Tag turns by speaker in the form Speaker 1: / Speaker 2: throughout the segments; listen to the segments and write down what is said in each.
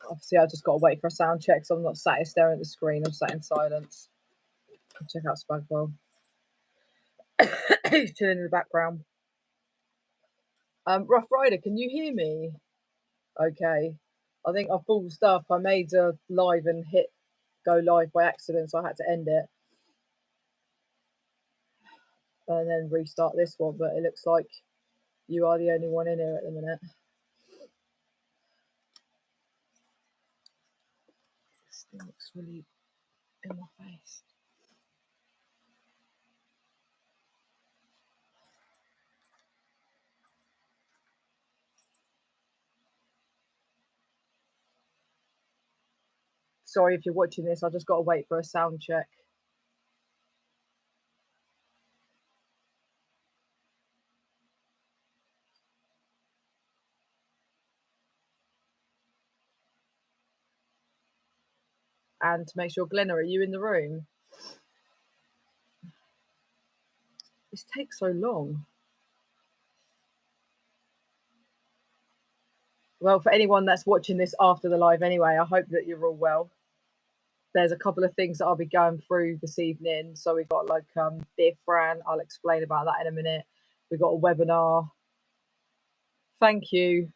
Speaker 1: Obviously, I just got to wait for a sound check, so I'm not sat here staring at the screen. I'm sat in silence. Check out Spagwell. He's chilling in the background. Rough Rider, can you hear me? Okay. I think I full stuff. I made a live and hit go live by accident, so I had to end it and then restart this one. But it looks like you are the only one in here at the minute. This thing looks really in my face. Sorry if you're watching this, I just got to wait for a sound check. And to make sure, Glenna, are you in the room? This takes so long. Well, for anyone that's watching this after the live anyway, I hope that you're all well. There's a couple of things that I'll be going through this evening. So we've got like Dear Fran, I'll explain about that in a minute. We've got a webinar. Thank you.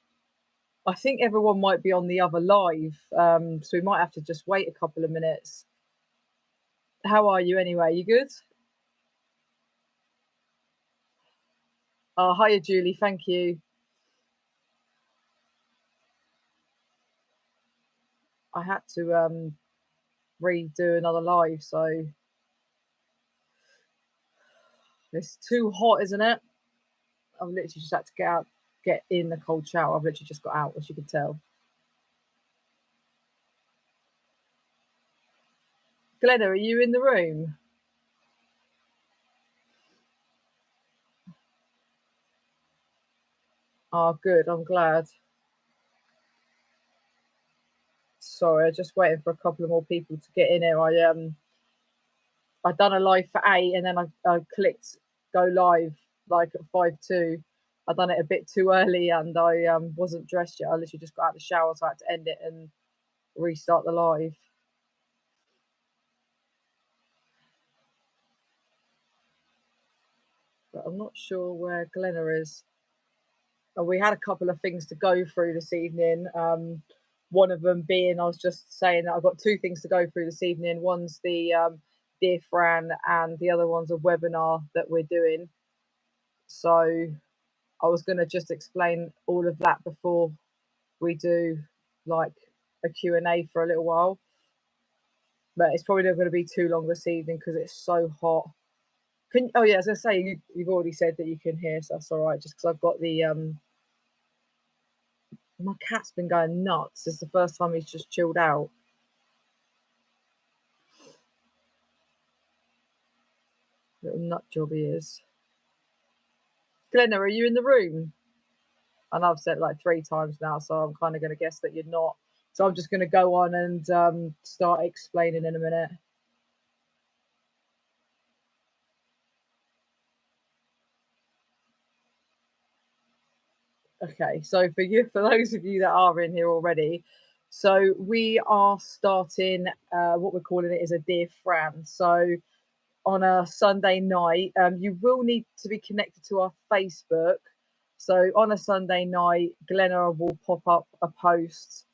Speaker 1: I think everyone might be on the other live, so we might have to just wait a couple of minutes. How are you anyway? You good? Hiya, Julie. Thank you. I had to redo another live, so it's too hot, isn't it? I've literally just had to get in the cold shower. I've literally just got out, as you can tell. Glenna, are you in the room? Oh, good. I'm glad. Sorry, I'm just waiting for a couple of more people to get in here. I done a live for 8 and then I clicked go live like at 5:02. I done it a bit too early and I wasn't dressed yet. I literally just got out of the shower, so I had to end it and restart the live. But I'm not sure where Glenna is. And we had a couple of things to go through this evening. One of them being, I was just saying that I've got 2 things to go through this evening. One's the Dear Fran, and the other one's a webinar that we're doing. So I was going to just explain all of that before we do like a Q&A for a little while. But it's probably not going to be too long this evening because it's so hot. Oh yeah, as I say, you've already said that you can hear, so that's all right. Just because I've got the my cat's been going nuts. It's the first time he's just chilled out. Little nut job he is. Glenna, are you in the room? And I've said it like 3 times now, so I'm kind of going to guess that you're not. So I'm just going to go on and start explaining in a minute. Okay, so for those of you that are in here already, so we are starting what we're calling it is a Dear Fran. So on a Sunday night, you will need to be connected to our Facebook. So on a Sunday night, Glenna will pop up a post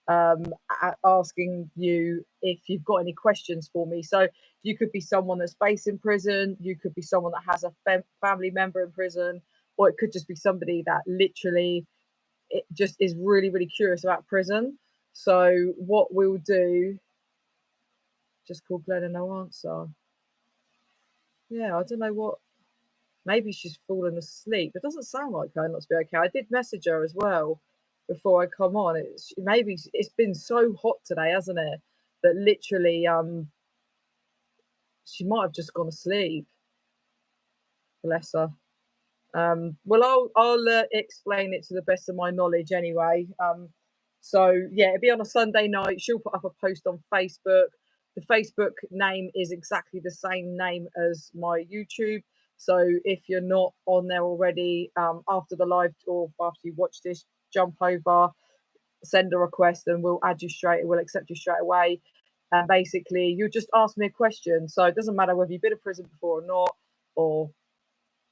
Speaker 1: asking you if you've got any questions for me. So you could be someone that's based in prison, you could be someone that has a family member in prison, or it could just be somebody that literally it just is really, really curious about prison. So what we'll do, just call Glenna no answer. Yeah, I don't know what. Maybe she's fallen asleep. It doesn't sound like her not to be okay. I did message her as well before I come on. Maybe it's been so hot today, hasn't it? That literally, she might have just gone to sleep. Bless her. Well, I'll explain it to the best of my knowledge anyway. So yeah, it'll be on a Sunday night. She'll put up a post on Facebook. The Facebook name is exactly the same name as my YouTube. So if you're not on there already, after the live or after you watch this, jump over, send a request and we'll accept you straight away. And basically, you just ask me a question. So it doesn't matter whether you've been to prison before or not, or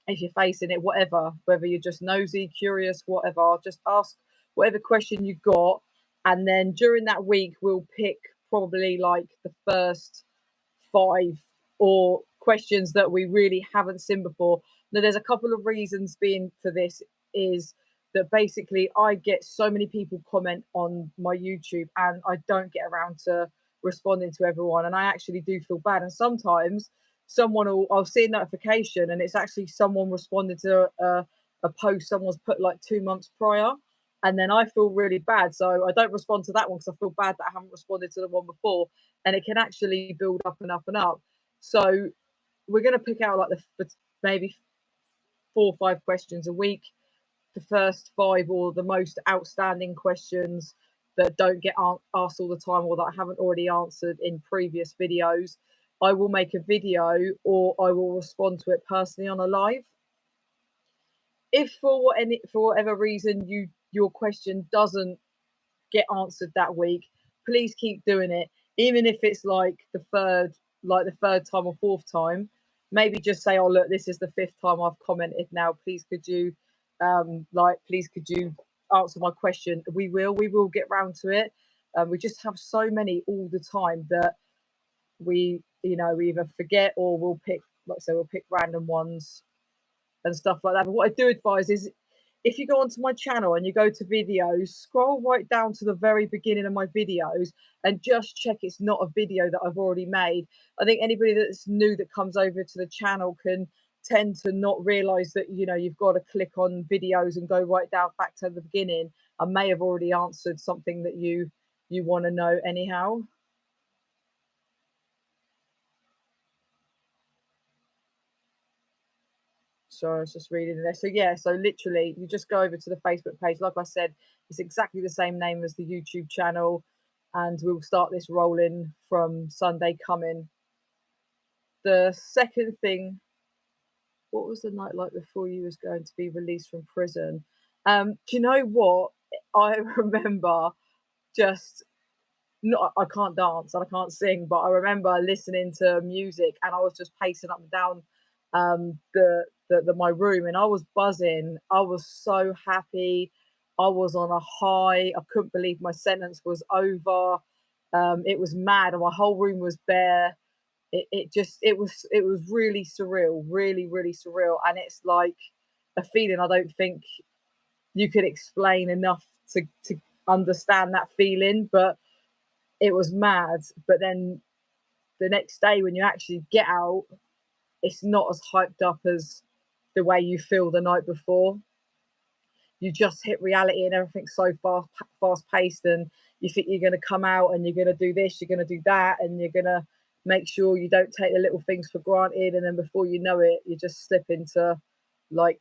Speaker 1: if you're facing it, whatever, whether you're just nosy, curious, whatever, just ask whatever question you got. And then during that week, we'll pick probably like the first 5 or questions that we really haven't seen before. Now, there's a couple of reasons being for this is that basically I get so many people comment on my YouTube and I don't get around to responding to everyone. And I actually do feel bad. And sometimes I'll see a notification and it's actually someone responding to a post someone's put like 2 months prior. And then I feel really bad. So I don't respond to that one because I feel bad that I haven't responded to the one before. And it can actually build up and up and up. So we're going to pick out like maybe 4 or 5 questions a week, the first 5 or the most outstanding questions that don't get asked all the time or that I haven't already answered in previous videos. I will make a video or I will respond to it personally on a live. If for whatever reason your question doesn't get answered that week, please keep doing it, even if it's like the third time or 4th time. Maybe just say, oh look, this is the 5th time I've commented now, please could you answer my question. We will get round to it. We just have so many all the time that we either forget or we'll pick random ones and stuff like that. But what I do advise is, if you go onto my channel and you go to videos, scroll right down to the very beginning of my videos and just check it's not a video that I've already made. I think anybody that's new that comes over to the channel can tend to not realize that, you've got to click on videos and go right down back to the beginning. I may have already answered something that you want to know anyhow. So I was just reading this. So yeah, so literally you just go over to the Facebook page. Like I said, it's exactly the same name as the YouTube channel, and we'll start this rolling from Sunday coming. The second thing, what was the night like before you was going to be released from prison? Do you know what? I remember just I can't dance and I can't sing, but I remember listening to music and I was just pacing up and down my room and I was buzzing. I was so happy. I was on a high. I couldn't believe my sentence was over. It was mad and my whole room was bare. It was really surreal, really, really surreal. And it's like a feeling I don't think you could explain enough to understand that feeling, but it was mad. But then the next day when you actually get out, it's not as hyped up as the way you feel the night before. You just hit reality and everything's so fast paced, and you think you're going to come out and you're going to do this, you're going to do that, and you're going to make sure you don't take the little things for granted. And then before you know it, you just slip into, like,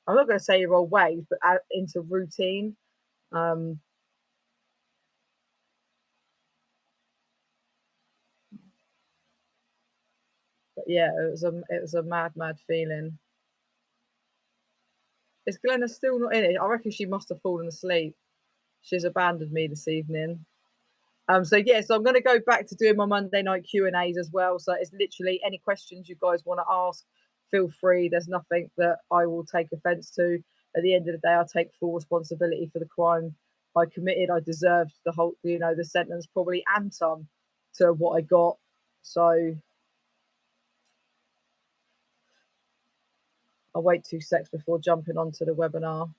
Speaker 1: I'm not going to say your old ways, but into routine. But yeah, it was a mad feeling. Is Glenna still not in it? I reckon she must have fallen asleep. She's abandoned me this evening. So I'm going to go back to doing my Monday night Q&As as well. So it's literally any questions you guys want to ask, feel free. There's nothing that I will take offense to. At the end of the day, I take full responsibility for the crime I committed. I deserved the whole, the sentence probably and some to what I got. So I'll wait 2 seconds before jumping onto the webinar.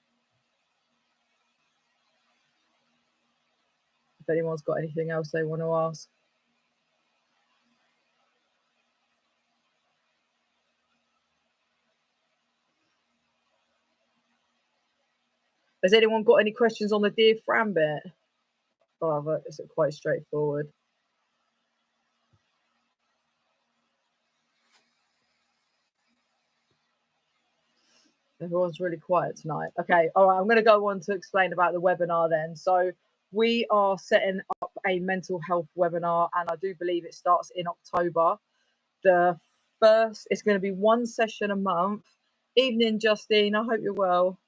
Speaker 1: If anyone's got anything else they want to ask. Has anyone got any questions on the Dear Fran bit? Oh, it's quite straightforward. Everyone's really quiet tonight. Okay, all right, I'm going to go on to explain about the webinar then. So we are setting up a mental health webinar, and I do believe it starts in October. It's going to be 1 session a month. Evening, Justine, I hope you're well.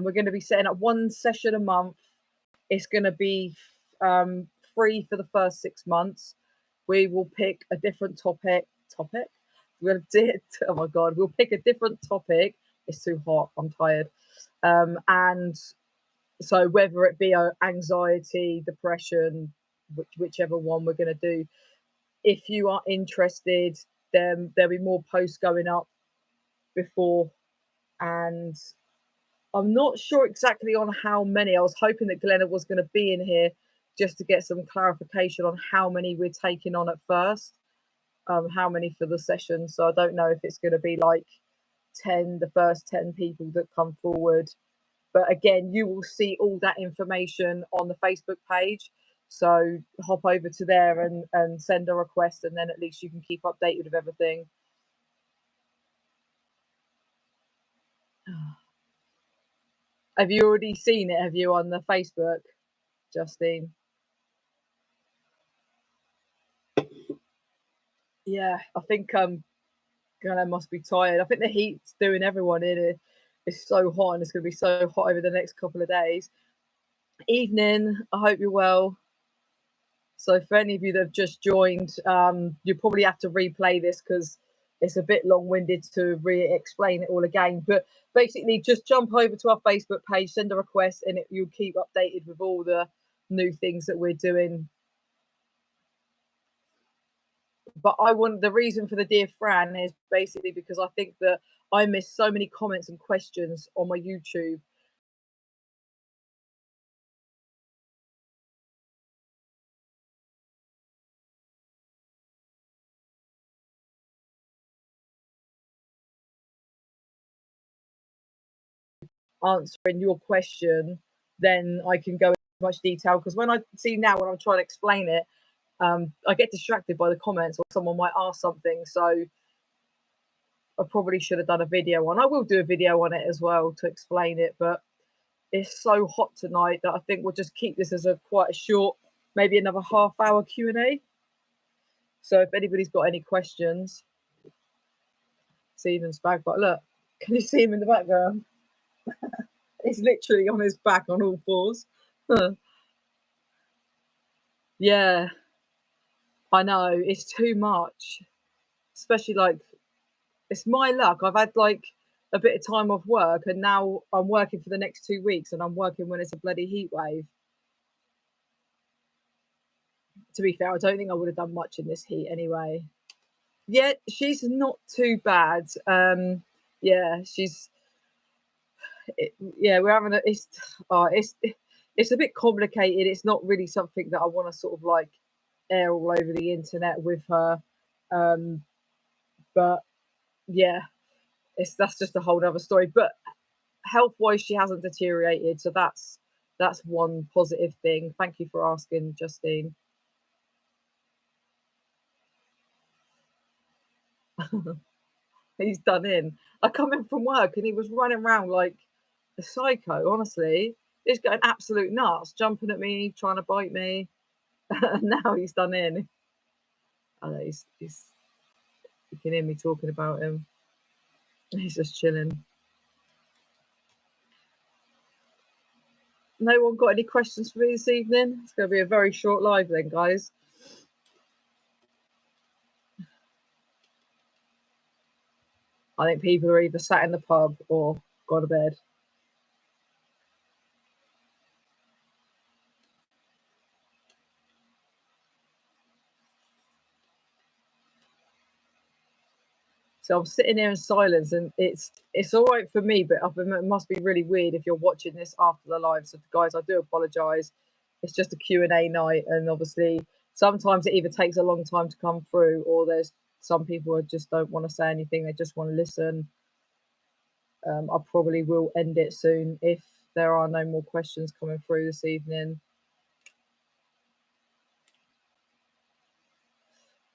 Speaker 1: We're going to be setting up one session a month. It's going to be free for the first 6 months. We will pick a different topic. We're going to oh my god, we'll pick a different topic. It's too hot. I'm tired. And so whether it be anxiety, depression, whichever one we're going to do, if you are interested, then there'll be more posts going up before. And I'm not sure exactly on how many. I was hoping that Glenna was going to be in here just to get some clarification on how many we're taking on at first, how many for the session. So I don't know if it's going to be like 10, the first 10 people that come forward. But again, you will see all that information on the Facebook page. So hop over to there and send a request, and then at least you can keep updated with everything. Have you already seen it? Have you on the Facebook, Justine? Yeah, I think Glenna must be tired. I think the heat's doing everyone in it. It's so hot, and it's going to be so hot over the next couple of days. Evening. I hope you're well. So for any of you that have just joined, you probably have to replay this because it's a bit long-winded to re-explain it all again. But basically, just jump over to our Facebook page, send a request, and you'll keep updated with all the new things that we're doing. But the reason for the Dear Fran is basically because I think that I missed so many comments and questions on my YouTube. Answering your question, then I can go into much detail, because when I see now when I'm trying to explain it, I get distracted by the comments, or someone might ask something. So I probably should have done a video on. I will do a video on it as well to explain it, but it's so hot tonight that I think we'll just keep this as quite a short, maybe another half-hour Q&A. So if anybody's got any questions, Stephen's back. But look, can you see him in the background? He's literally on his back on all fours. Yeah, I know, it's too much, especially like, it's my luck. I've had like a bit of time off work, and now I'm working for the next 2 weeks, and I'm working when it's a bloody heat wave. To be fair, I don't think I would have done much in this heat anyway. Yeah, she's not too bad. Yeah, yeah, we're having it's a bit complicated. It's not really something that I want to sort of like air all over the internet with her. But yeah, that's just a whole other story. But health wise, she hasn't deteriorated, so that's one positive thing. Thank you for asking, Justine. He's done in. I come in from work and he was running around like a psycho. Honestly, he's going absolute nuts, jumping at me, trying to bite me. And now he's done in. I know you can hear me talking about him. He's just chilling. No one got any questions for me this evening? It's going to be a very short live then, guys. I think people are either sat in the pub or gone to bed. So I'm sitting here in silence, and it's all right for me, but it must be really weird if you're watching this after the live. So guys, I do apologise. It's just a Q&A night, and obviously sometimes it either takes a long time to come through, or there's some people who just don't want to say anything. They just want to listen. I probably will end it soon if there are no more questions coming through this evening.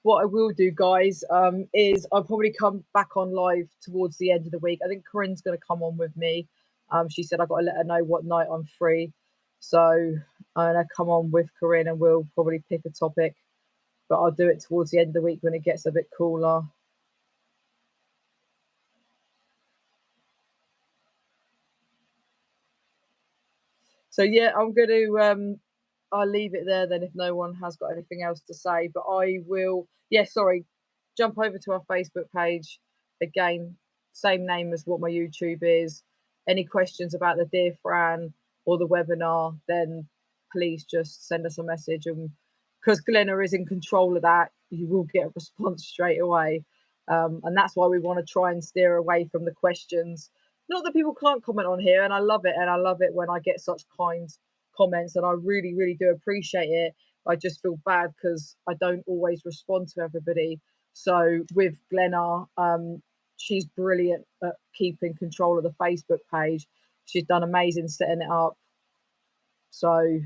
Speaker 1: What I will do, guys, is I'll probably come back on live towards the end of the week. I think Corinne's going to come on with me. She said I've got to let her know what night I'm free. So I'm going to come on with Corinne, and we'll probably pick a topic. But I'll do it towards the end of the week when it gets a bit cooler. So yeah, I'm going to I'll leave it there then if no one has got anything else to say. But I will, yeah, sorry, jump over to our Facebook page again, same name as what my YouTube is. Any questions about the Dear Fran or the webinar, then please just send us a message. And because Glenna is in control of that, you will get a response straight away. And that's why we want to try and steer away from the questions. Not that people can't comment on here, and I love it. And I love it when I get such kind comments, and I really, really do appreciate it. I just feel bad because I don't always respond to everybody. So with Glenna, she's brilliant at keeping control of the Facebook page. She's done amazing setting it up. So, and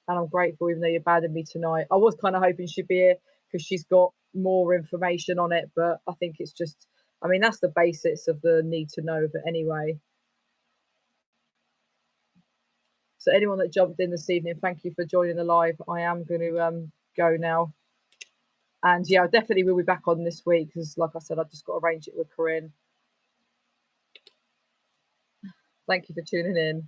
Speaker 1: I'm grateful, even though you abandoned me tonight. I was kind of hoping she'd be here because she's got more information on it, but I think it's just, I mean, that's the basics of the need to know of it anyway. So anyone that jumped in this evening, thank you for joining the live. I am going to go now. And yeah, I definitely will be back on this week because, like I said, I've just got to arrange it with Corinne. Thank you for tuning in.